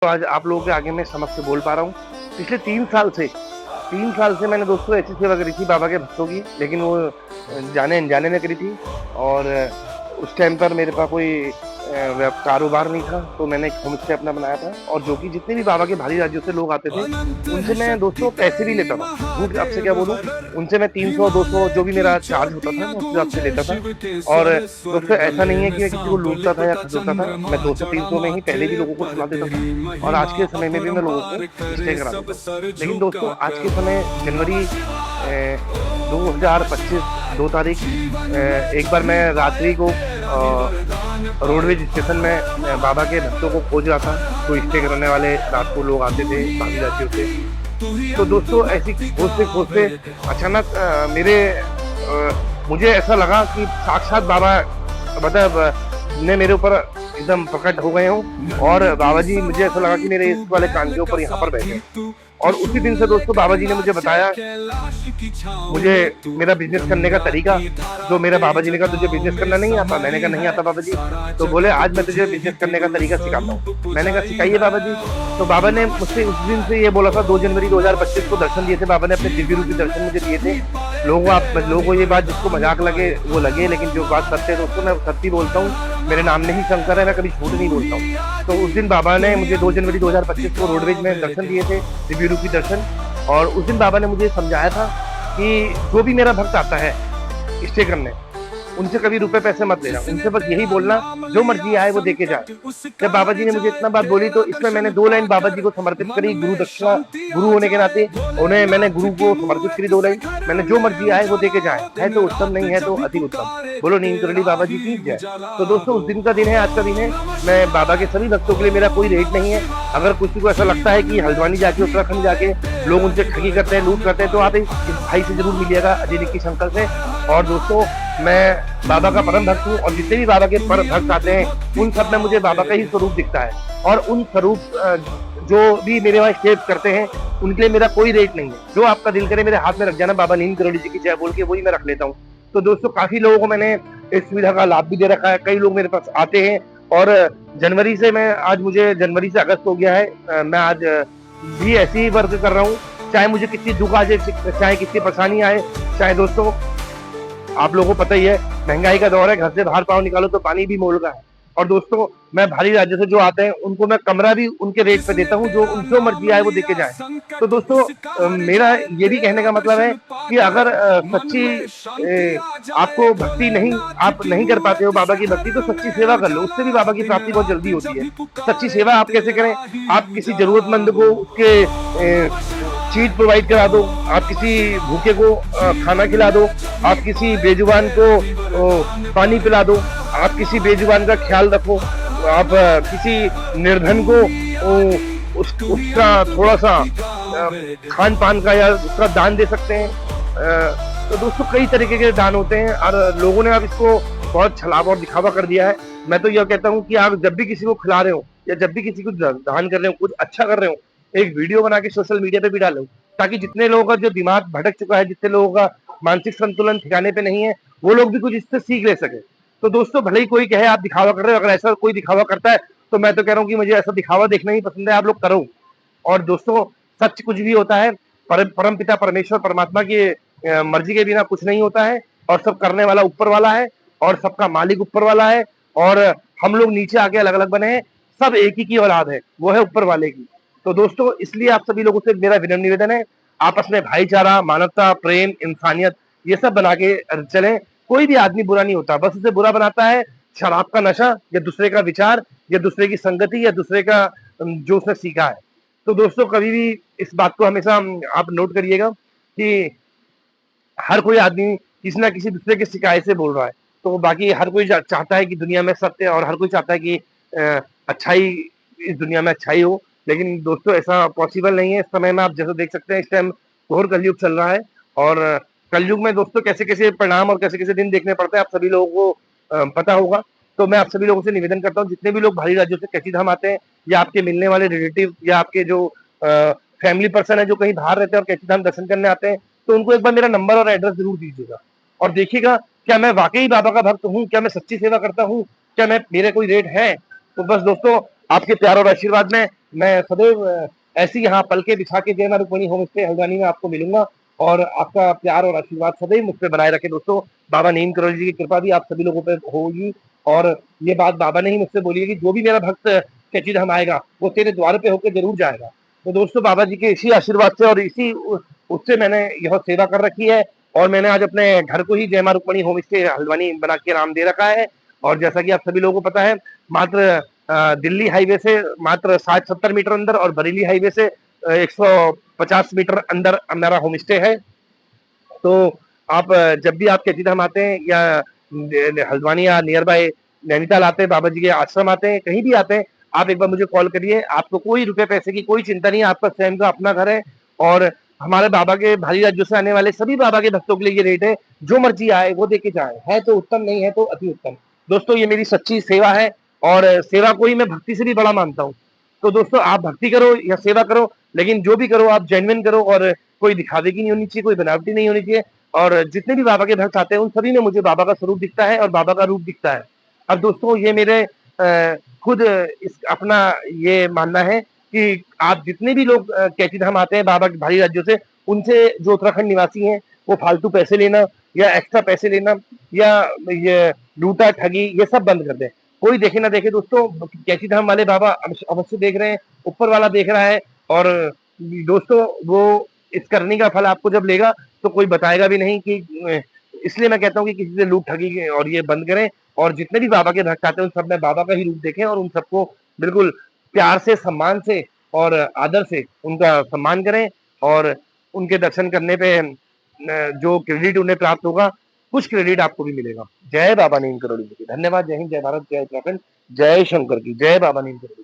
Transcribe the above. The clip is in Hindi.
तो आज आप लोगों के आगे मैं समक्ष से बोल पा रहा हूँ। पिछले 3 साल से मैंने दोस्तों ऐसी सेवा करी थी बाबा के भक्तों की, लेकिन वो जाने अनजाने में करी थी। और उस टाइम पर मेरे पास कोई कारोबार नहीं था, तो मैंने एक होम स्टे अपना बनाया था। और जो कि जितने भी बाबा के भारी राज्यों से लोग आते थे, उनसे मैं दोस्तों पैसे भी लेता था। झूठ आपसे क्या बोलूँ, उनसे मैं 300-200 जो भी मेरा चार्ज होता था, मैं उस हिसाब से लेता था। और दोस्तों ऐसा नहीं है कि मैं किसी को लूटता था या खरीदता था। मैं 200-300 में ही पहले भी लोगों को सुला देता था, और आज के समय में भी मैं लोगों को स्टे करा देता हूँ। लेकिन दोस्तों आज के समय जनवरी 2025 2 तारीख, एक बार मैं रात्रि को रोडवेज स्टेशन में बाबा के भक्तों को खोज रहा था। तो स्टे करने वाले रात को लोग आते थे बाकी राज्यों से। तो दोस्तों ऐसी खोजते खोजते अचानक मुझे ऐसा लगा कि साक्षात बाबा मतलब ने मेरे ऊपर एकदम प्रकट हो गए हूँ। और बाबा जी, मुझे ऐसा लगा कि मेरे इस वाले कान के ऊपर यहाँ पर बैठे। और उसी दिन से दोस्तों बाबा जी ने मुझे बताया, मुझे मेरा बिजनेस करने का तरीका। जो मेरा बाबा जी ने कहा तुझे बिजनेस करना नहीं आता, मैंने कहा नहीं आता बाबा जी। तो बोले आज मैं तुझे बिजनेस करने का तरीका सिखाता हूँ। मैंने कहा सिखाइए बाबा जी। तो बाबा ने मुझसे उस दिन से ये बोला था, 2 जनवरी 2025 को दर्शन दिए थे बाबा ने, अपने दिव्य रूपी दर्शन मुझे दिए थे। लोगों को ये बात जिसको मजाक लगे वो लगे, लेकिन जो बात सत्य है दोस्तों, मैं सत्य बोलता हूँ। मेरे नाम में ही शंकर है, मैं कभी झूठ नहीं बोलता हूँ। तो उस दिन बाबा ने मुझे 2 जनवरी 2025 को रोडवेज में दर्शन दिए थे, दिव्य रूपी दर्शन। और उस दिन बाबा ने मुझे समझाया था कि जो भी मेरा भक्त आता है स्टे करने, उनसे कभी रुपए पैसे मत लेना, उनसे बस यही बोलना जो मर्जी आए वो देके जाए। जब बाबा जी ने मुझे इतना बात बोली, तो इसमें मैंने 2 लाइन बाबा जी को समर्पित करी। गुरु दक्षिणा, गुरु होने के नाते उन्हें मैंने गुरु को समर्पित करी 2 लाइन। मैंने जो मर्जी आए वो देके जाए, है तो उत्तम, नहीं है तो अति उत्तम। बोलो नीम करली बाबा जी की जय। तो दोस्तों उस दिन का दिन है, आज का दिन है। मैं बाबा के सभी भक्तों के लिए मेरा कोई रेट नहीं है। अगर किसी को ऐसा लगता है कि हल्द्वानी जाके, उत्तराखंड जाके लोग उनसे ठगी करते हैं, लूट करते हैं, तो आप इस भाई से जरूर मिलिएगा, अजय निक्की शंकर से। और दोस्तों मैं बाबा का परम भक्त हूँ, और जितने भी बाबा के परम भक्त आते हैं उन सब में मुझे बाबा का ही स्वरूप दिखता है। और उन स्वरूप जो भी मेरे वहाँ स्टे करते हैं उनके लिए मेरा कोई रेट नहीं है। जो आपका दिल करे मेरे हाथ में रख जाना, बाबा नीम करोड़ी जी की जय बोल के वही मैं रख लेता हूँ। तो दोस्तों काफी लोगों को मैंने इस सुविधा का लाभ भी दे रखा है। कई लोग मेरे पास आते हैं, और जनवरी से जनवरी से अगस्त हो गया है, मैं आज भी ऐसे ही वर्क कर रहा हूँ। चाहे मुझे कितनी दुख आ जाए, चाहे कितनी परेशानी आए, चाहे दोस्तों आप लोगों को पता ही है महंगाई का दौर है, घर से बाहर पाँव निकालो तो पानी भी मोल का है। और दोस्तों मैं भारी राज्य से जो आते हैं उनको मैं कमरा भी उनके रेट पे देता हूँ, जो मर्जी आए वो देके जाए। तो दोस्तों मेरा ये भी कहने का मतलब है कि अगर सच्ची आपको भक्ति नहीं, आप नहीं कर पाते हो बाबा की भक्ति, तो सच्ची सेवा कर लो, उससे भी बाबा की प्राप्ति बहुत जल्दी होती है। सच्ची सेवा आप कैसे करें? आप किसी जरूरतमंद को उसके चीज प्रोवाइड करा दो, आप किसी भूखे को खाना खिला दो, आप किसी बेजुबान को पानी पिला दो, आप किसी बेजुबान का ख्याल रखो, आप किसी निर्धन को उसका थोड़ा सा खान पान का या उसका दान दे सकते हैं। तो दोस्तों कई तरीके के दान होते हैं, और लोगों ने अब इसको बहुत छलावा और दिखावा कर दिया है। मैं तो यह कहता हूँ कि आप जब भी किसी को खिला रहे हो या जब भी किसी को दान कर रहे हो, कुछ अच्छा कर रहे हो, एक वीडियो बना के सोशल मीडिया पे भी डालो, ताकि जितने लोगों का जो दिमाग भटक चुका है, जितने लोगों का मानसिक संतुलन ठिकाने पे नहीं है, वो लोग भी कुछ इससे सीख ले सके। तो दोस्तों भले ही कोई कहे आप दिखावा कर रहे हो, अगर ऐसा कोई दिखावा करता है तो मैं तो कह रहा हूँ कि मुझे ऐसा दिखावा देखना ही पसंद है, आप लोग करो। और दोस्तों सच कुछ भी होता है, परम पिता परमेश्वर परमात्मा की मर्जी के बिना कुछ नहीं होता है, और सब करने वाला ऊपर वाला है, और सबका मालिक ऊपर वाला है। और हम लोग नीचे आके अलग अलग बने हैं, सब एक ही की औलाद है, वो है ऊपर वाले की। तो दोस्तों इसलिए आप सभी लोगों से मेरा विनम्र निवेदन है, आपस में भाईचारा, मानवता, प्रेम, इंसानियत ये सब बना के चलें। कोई भी आदमी बुरा नहीं होता, बस उसे बुरा बनाता है शराब का नशा, या दूसरे का विचार, या दूसरे की संगति, या दूसरे का जो उसने सीखा है। तो दोस्तों कभी भी इस बात को हमेशा आप नोट करिएगा कि हर कोई आदमी किसी ना किसी दूसरे की शिकायत से बोल रहा है। तो बाकी हर कोई चाहता है कि दुनिया में सत्य, और हर कोई चाहता है कि अच्छाई, इस दुनिया में अच्छाई हो। लेकिन दोस्तों ऐसा पॉसिबल नहीं है। इस समय में आप जैसे देख सकते हैं, इस टाइम घोर कलयुग चल रहा है, और कलयुग में दोस्तों कैसे कैसे परिणाम और कैसे कैसे दिन देखने पड़ते हैं, आप सभी लोगों को पता होगा। तो मैं आप सभी लोगों से निवेदन करता हूँ, जितने भी लोग भारी राज्यों से कैची धाम आते हैं, या आपके मिलने वाले रिलेटिव, या आपके जो फैमिली पर्सन है जो कहीं बाहर रहते हैं और कैची धाम दर्शन करने आते हैं, तो उनको एक बार मेरा नंबर और एड्रेस जरूर दीजिएगा, और देखिएगा क्या मैं वाकई बाबा का भक्त हूँ, क्या मैं सच्ची सेवा करता हूँ, क्या मैं मेरे कोई रेट है। तो बस दोस्तों आपके प्यार और आशीर्वाद में मैं सदैव ऐसी यहाँ पलके बिछा के जय मां रुक्मिणी होम स्टे हल्द्वानी में आपको मिलूंगा और आपका प्यार और आशीर्वाद सदैव मुझ पे बनाए रखे दोस्तों। बाबा नीम करोली जी की कृपा भी आप सभी लोगों पे होगी और ये बात बाबा ने ही मुझसे बोली है कि जो भी मेरा भक्त कैची धाम आएगा वो तेरे द्वार पे होकर जरूर जाएगा। तो दोस्तों बाबा जी के इसी आशीर्वाद से और इसी उससे मैंने यह सेवा कर रखी है और मैंने आज अपने घर को ही जय मां रुक्मिणी होम स्टे हल्द्वानी बना के नाम दे रखा है। और जैसा कि आप सभी लोगों को पता है मात्र दिल्ली हाईवे से मात्र 60-70 मीटर अंदर और बरेली हाईवे से 150 मीटर अंदर हमारा होम स्टे है। तो आप जब भी आप कैची धाम आते हैं या हल्द्वानी या नियर बाय नैनीताल आते हैं, बाबा जी के आश्रम आते हैं, कहीं भी आते हैं, आप एक बार मुझे कॉल करिए। आपको कोई रुपए पैसे की कोई चिंता नहीं है, आपका स्वयं का अपना घर है और हमारे बाबा के भारी राज्यों से आने वाले सभी बाबा के भक्तों के लिए ये रेट है। जो मर्जी आए वो देके जाए, है तो उत्तम, नहीं है तो अति उत्तम। दोस्तों ये मेरी सच्ची सेवा है और सेवा को ही मैं भक्ति से भी बड़ा मानता हूँ। तो दोस्तों आप भक्ति करो या सेवा करो, लेकिन जो भी करो आप जेन्युइन करो और कोई दिखावे की नहीं होनी चाहिए, कोई बनावटी नहीं होनी चाहिए। और जितने भी बाबा के भक्त आते हैं उन सभी में मुझे बाबा का स्वरूप दिखता है और बाबा का रूप दिखता है। अब दोस्तों ये मेरे खुद इस अपना ये मानना है कि आप जितने भी लोग कैची धाम आते हैं बाबा के भारी राज्यों से, उनसे जो उत्तराखंड निवासी हैं वो फालतू पैसे लेना या एक्स्ट्रा पैसे लेना या ये लूटा ठगी ये सब बंद कर दें। कोई देखे ना देखे दोस्तों, कैची धाम वाले बाबा अवश्य देख रहे हैं, ऊपर वाला देख रहा है और दोस्तों वो इस करने का फल आपको जब लेगा तो कोई बताएगा भी नहीं कि इसलिए मैं कहता हूँ कि किसी से लूट ठगी और ये बंद करें और जितने भी बाबा के भक्त आते हैं उन सब में बाबा का ही रूप देखें और उन सबको बिल्कुल प्यार से, सम्मान से और आदर से उनका सम्मान करें और उनके दर्शन करने पे जो क्रेडिट उन्हें प्राप्त होगा, कुछ क्रेडिट आपको भी मिलेगा। जय बाबा नीम करोली जी की। धन्यवाद। जय हिंद, जय भारत, जय उत्तराखंड, जय शंकर की, जय बाबा नीम करोली।